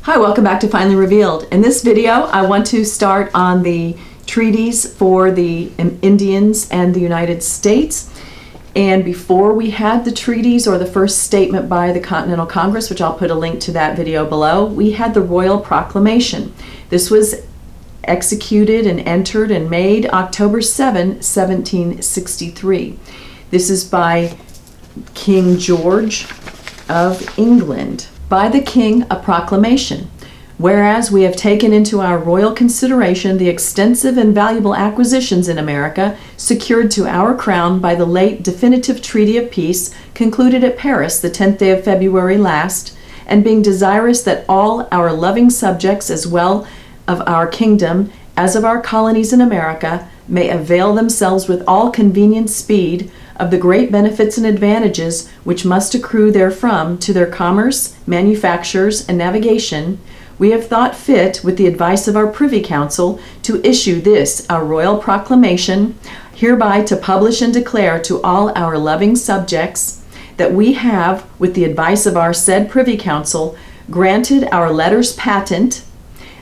Hi, welcome back to Finally Revealed. In this video, I want to start on the treaties for the Indians and the United States. And before we had the treaties or the first statement by the Continental Congress, which I'll put a link to that video below, we had the Royal Proclamation. This was executed and entered and made October 7, 1763. This is by King George of England. By the King, a proclamation. Whereas we have taken into our royal consideration the extensive and valuable acquisitions in America secured to our crown by the late definitive treaty of peace concluded at Paris the 10th day of February last, and being desirous that all our loving subjects as well of our kingdom as of our colonies in America may avail themselves with all convenient speed of the great benefits and advantages which must accrue therefrom to their commerce, manufactures, and navigation, we have thought fit, with the advice of our Privy Council, to issue this our royal proclamation, hereby to publish and declare to all our loving subjects that we have, with the advice of our said Privy Council, granted our letters patent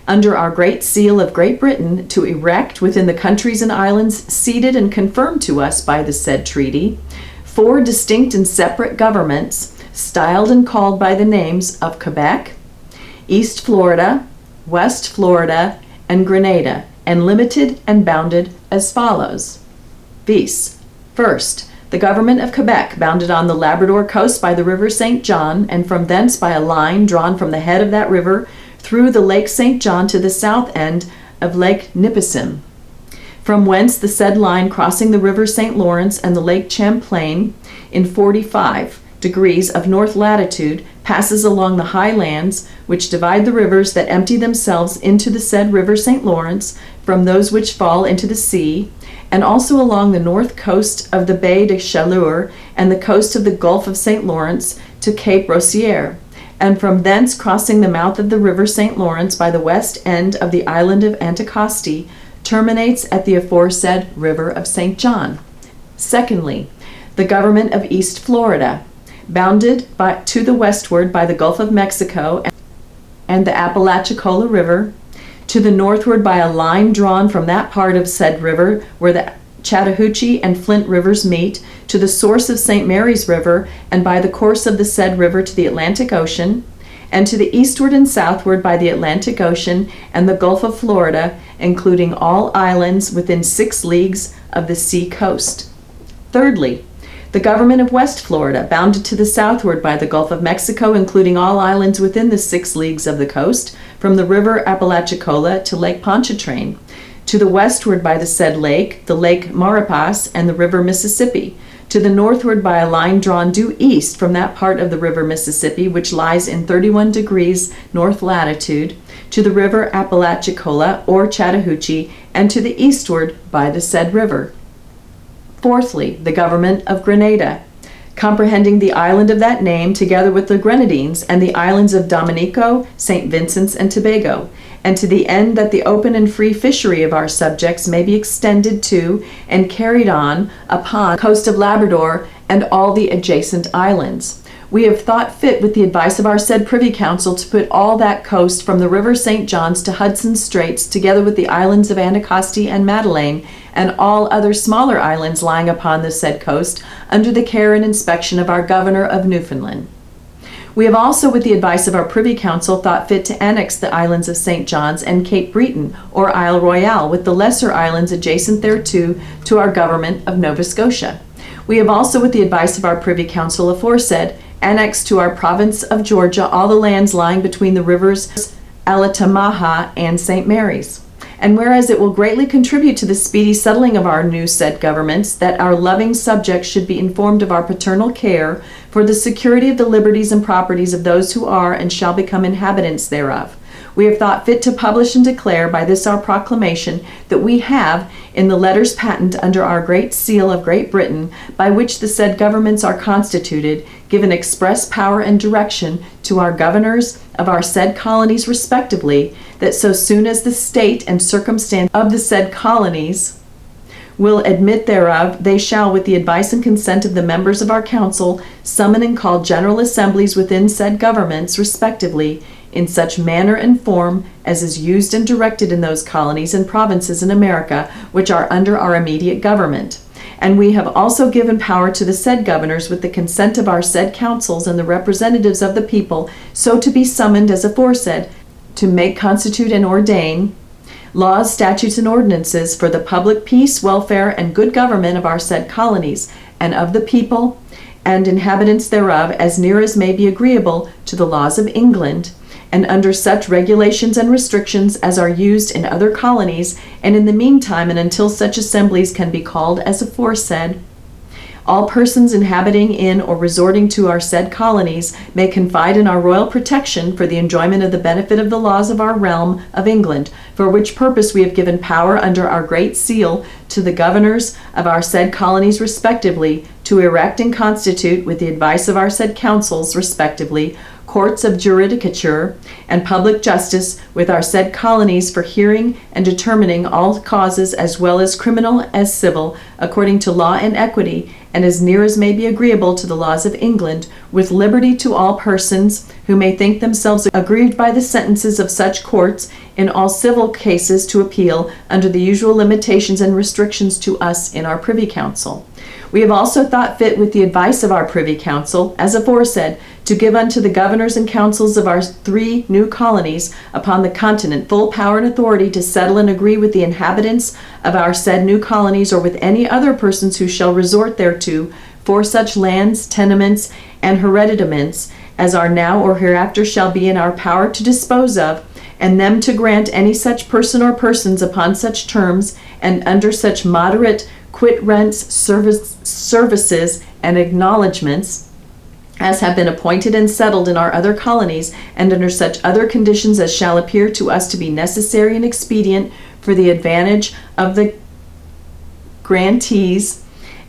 under our great seal of Great Britain to erect within the countries and islands ceded and confirmed to us by the said treaty 4 distinct and separate governments, styled and called by the names of Quebec, East Florida, West Florida, and Grenada, and limited and bounded as follows. Viz. First, the government of Quebec, bounded on the Labrador coast by the river St. John, and from thence by a line drawn from the head of that river through the Lake St. John to the south end of Lake Nipissing, from whence the said line crossing the river St. Lawrence and the Lake Champlain in 45 degrees of north latitude passes along the high lands which divide the rivers that empty themselves into the said river St. Lawrence from those which fall into the sea, and also along the north coast of the Baie de Chaleur and the coast of the Gulf of St. Lawrence to Cape Rossier, and from thence crossing the mouth of the river St. Lawrence by the west end of the island of Anticosti, terminates at the aforesaid river of St. John. Secondly, the government of East Florida, bounded to the westward by the Gulf of Mexico and the Apalachicola River, to the northward by a line drawn from that part of said river where the Chattahoochee and Flint rivers meet, to the source of St. Mary's River, and by the course of the said river to the Atlantic Ocean, and to the eastward and southward by the Atlantic Ocean and the Gulf of Florida, including all islands within 6 leagues of the sea coast. Thirdly, the government of West Florida, bounded to the southward by the Gulf of Mexico, including all islands within the 6 leagues of the coast, from the river Apalachicola to Lake Pontchartrain, to the westward by the said lake, the Lake Maurepas, and the river Mississippi, to the northward by a line drawn due east from that part of the river Mississippi which lies in 31 degrees north latitude, to the river Apalachicola or Chattahoochee, and to the eastward by the said river. Fourthly, the government of Grenada, comprehending the island of that name together with the Grenadines and the islands of Dominico, St. Vincent's, and Tobago, and to the end that the open and free fishery of our subjects may be extended to and carried on upon the coast of Labrador and all the adjacent islands. We have thought fit, with the advice of our said Privy Council, to put all that coast from the river St. John's to Hudson Straits, together with the islands of Anticosti and Madeleine, and all other smaller islands lying upon the said coast, under the care and inspection of our Governor of Newfoundland. We have also, with the advice of our Privy Council, thought fit to annex the islands of St. John's and Cape Breton, or Isle Royale, with the lesser islands adjacent thereto, to our government of Nova Scotia. We have also, with the advice of our Privy Council aforesaid, annexed to our province of Georgia all the lands lying between the rivers Altamaha and St. Mary's. And whereas it will greatly contribute to the speedy settling of our new said governments, that our loving subjects should be informed of our paternal care for the security of the liberties and properties of those who are and shall become inhabitants thereof, we have thought fit to publish and declare by this our proclamation that we have, in the letters patent under our great seal of Great Britain, by which the said governments are constituted, given express power and direction to our governors of our said colonies respectively, that so soon as the state and circumstance of the said colonies will admit thereof, they shall, with the advice and consent of the members of our council, summon and call general assemblies within said governments, respectively, in such manner and form as is used and directed in those colonies and provinces in America which are under our immediate government. And we have also given power to the said governors, with the consent of our said councils and the representatives of the people, so to be summoned as aforesaid, to make, constitute, and ordain laws, statutes, and ordinances for the public peace, welfare, and good government of our said colonies, and of the people and inhabitants thereof, as near as may be agreeable to the laws of England, and under such regulations and restrictions as are used in other colonies, and in the meantime and until such assemblies can be called as aforesaid, all persons inhabiting in or resorting to our said colonies may confide in our royal protection for the enjoyment of the benefit of the laws of our realm of England, for which purpose we have given power under our great seal to the governors of our said colonies respectively, to erect and constitute, with the advice of our said councils respectively, courts of judicature and public justice with our said colonies for hearing and determining all causes, as well as criminal as civil, according to law and equity, and as near as may be agreeable to the laws of England, with liberty to all persons who may think themselves aggrieved by the sentences of such courts in all civil cases to appeal under the usual limitations and restrictions to us in our Privy Council. We have also thought fit, with the advice of our Privy Council, as aforesaid, to give unto the governors and councils of our 3 new colonies upon the continent full power and authority to settle and agree with the inhabitants of our said new colonies, or with any other persons who shall resort thereto, for such lands, tenements, and hereditaments as are now or hereafter shall be in our power to dispose of, and them to grant any such person or persons upon such terms and under such moderate quit rents, services, and acknowledgments as have been appointed and settled in our other colonies, and under such other conditions as shall appear to us to be necessary and expedient for the advantage of the grantees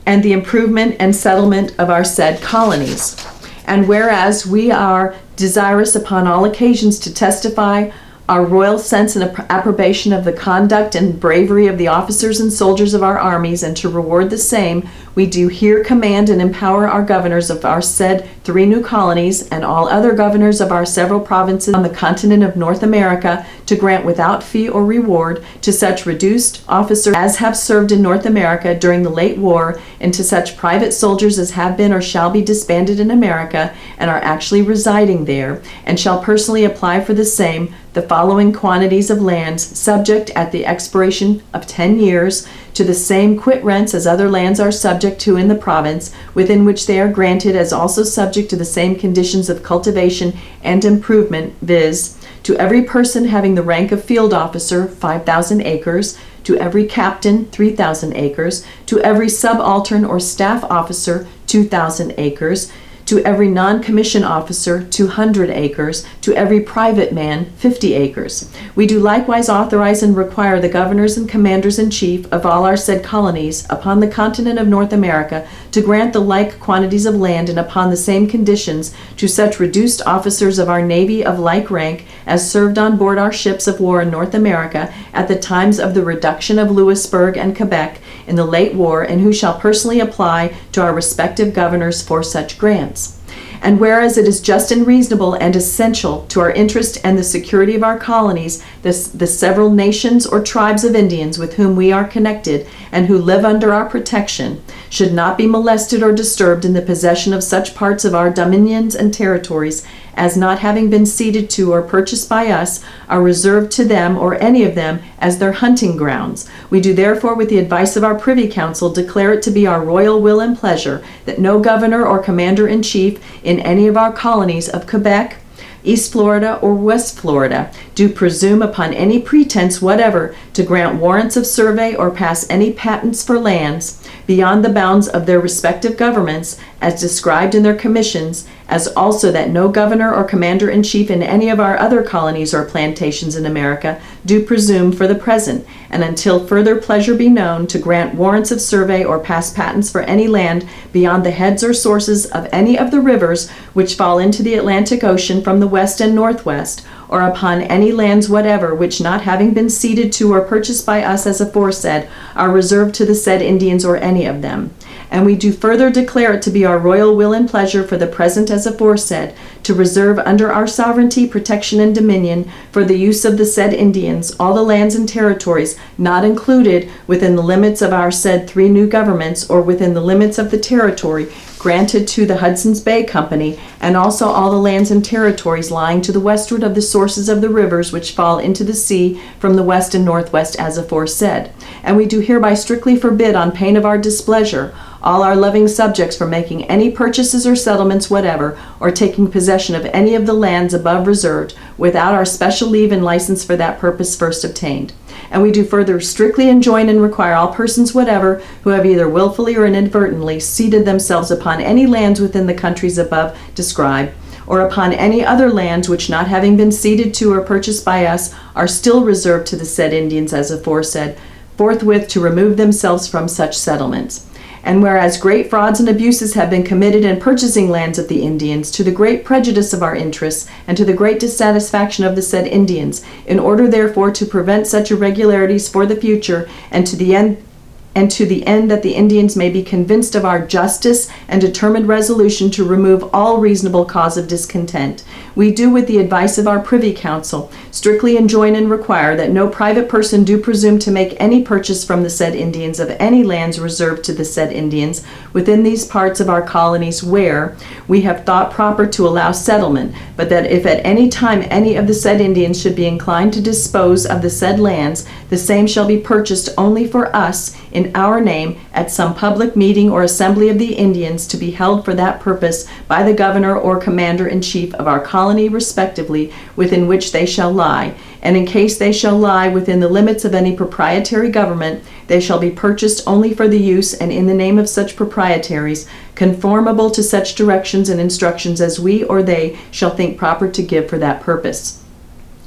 and the improvement and settlement of our said colonies. And whereas we are desirous upon all occasions to testify our royal sense and approbation of the conduct and bravery of the officers and soldiers of our armies, and to reward the same, we do here command and empower our governors of our said 3 new colonies, and all other governors of our several provinces on the continent of North America, to grant without fee or reward to such reduced officers as have served in North America during the late war, and to such private soldiers as have been or shall be disbanded in America and are actually residing there, and shall personally apply for the same, the following quantities of lands, subject at the expiration of 10 years to the same quit rents as other lands are subject to in the province within which they are granted, as also subject to the same conditions of cultivation and improvement, viz., to every person having the rank of field officer, 5,000 acres, to every captain, 3,000 acres, to every subaltern or staff officer, 2,000 acres, to every non-commissioned officer, 200 acres, to every private man, 50 acres. We do likewise authorize and require the governors and commanders-in-chief of all our said colonies upon the continent of North America to grant the like quantities of land and upon the same conditions to such reduced officers of our navy of like rank as served on board our ships of war in North America at the times of the reduction of Louisbourg and Quebec in the late war, and who shall personally apply to our respective governors for such grants. And whereas it is just and reasonable and essential to our interest and the security of our colonies, the several nations or tribes of Indians with whom we are connected and who live under our protection should not be molested or disturbed in the possession of such parts of our dominions and territories as, not having been ceded to or purchased by us, are reserved to them or any of them as their hunting grounds. We do therefore, with the advice of our Privy Council, declare it to be our royal will and pleasure that no governor or commander-in-chief in any of our colonies of Quebec, East Florida, or West Florida do presume upon any pretense whatever to grant warrants of survey or pass any patents for lands beyond the bounds of their respective governments, as described in their commissions, as also that no governor or commander-in-chief in any of our other colonies or plantations in America do presume for the present, and until further pleasure be known, to grant warrants of survey or pass patents for any land beyond the heads or sources of any of the rivers which fall into the Atlantic Ocean from the west and northwest, or upon any lands whatever which, not having been ceded to or purchased by us as aforesaid, are reserved to the said Indians or any of them. And we do further declare it to be our royal will and pleasure for the present as aforesaid, to reserve under our sovereignty, protection, and dominion for the use of the said Indians all the lands and territories not included within the limits of our said 3 new governments, or within the limits of the territory granted to the Hudson's Bay Company, and also all the lands and territories lying to the westward of the sources of the rivers which fall into the sea from the west and northwest as aforesaid. And we do hereby strictly forbid, on pain of our displeasure, all our loving subjects from making any purchases or settlements whatever, or taking possession of any of the lands above reserved, without our special leave and license for that purpose first obtained. And we do further strictly enjoin and require all persons whatever who have either willfully or inadvertently seated themselves upon any lands within the countries above described, or upon any other lands which, not having been ceded to or purchased by us, are still reserved to the said Indians as aforesaid, forthwith to remove themselves from such settlements. And whereas great frauds and abuses have been committed in purchasing lands of the Indians, to the great prejudice of our interests, and to the great dissatisfaction of the said Indians, in order therefore to prevent such irregularities for the future, and to the end that the Indians may be convinced of our justice and determined resolution to remove all reasonable cause of discontent, we do, with the advice of our Privy Council, strictly enjoin and require that no private person do presume to make any purchase from the said Indians of any lands reserved to the said Indians within these parts of our colonies where we have thought proper to allow settlement, but that if at any time any of the said Indians should be inclined to dispose of the said lands, the same shall be purchased only for us in our name at some public meeting or assembly of the Indians, to be held for that purpose by the governor or commander-in-chief of our colony respectively, within which they shall lie. And in case they shall lie within the limits of any proprietary government, they shall be purchased only for the use and in the name of such proprietaries, conformable to such directions and instructions as we or they shall think proper to give for that purpose.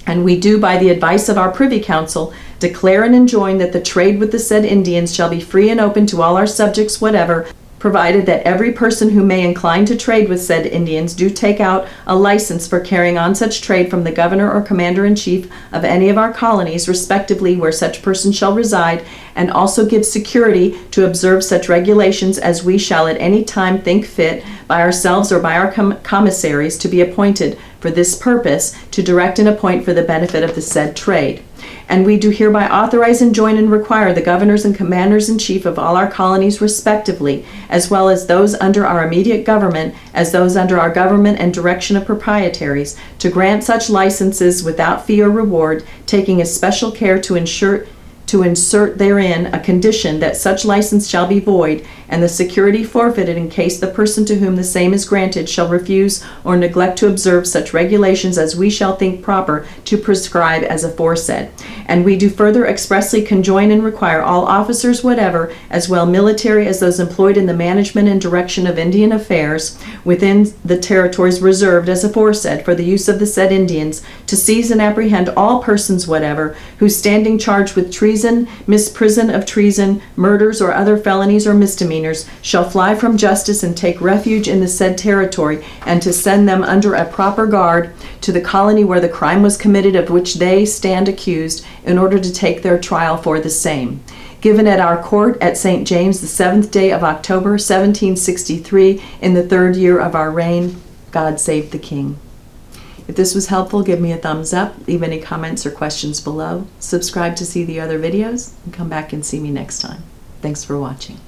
And we do, by the advice of our Privy Council, declare and enjoin that the trade with the said Indians shall be free and open to all our subjects whatever, provided that every person who may incline to trade with said Indians do take out a license for carrying on such trade from the governor or commander-in-chief of any of our colonies, respectively, where such person shall reside, and also give security to observe such regulations as we shall at any time think fit, by ourselves or by our commissaries to be appointed for this purpose, to direct and appoint for the benefit of the said trade. And we do hereby authorize, enjoin, and require the governors and commanders-in-chief of all our colonies respectively, as well as those under our immediate government, as those under our government and direction of proprietaries, to grant such licenses without fee or reward, taking especial care to insert therein a condition that such license shall be void, and the security forfeited in case the person to whom the same is granted shall refuse or neglect to observe such regulations as we shall think proper to prescribe as aforesaid. And we do further expressly conjoin and require all officers whatever, as well military as those employed in the management and direction of Indian affairs within the territories reserved as aforesaid for the use of the said Indians, to seize and apprehend all persons whatever who, standing charged with treason, misprision of treason, murders, or other felonies or misdemeanors, shall fly from justice and take refuge in the said territory, and to send them under a proper guard to the colony where the crime was committed of which they stand accused, in order to take their trial for the same. Given at our court at St. James, the 7th day of October, 1763, in the 3rd year of our reign. God save the King. If this was helpful, give me a thumbs up, leave any comments or questions below, subscribe to see the other videos, and come back and see me next time. Thanks for watching.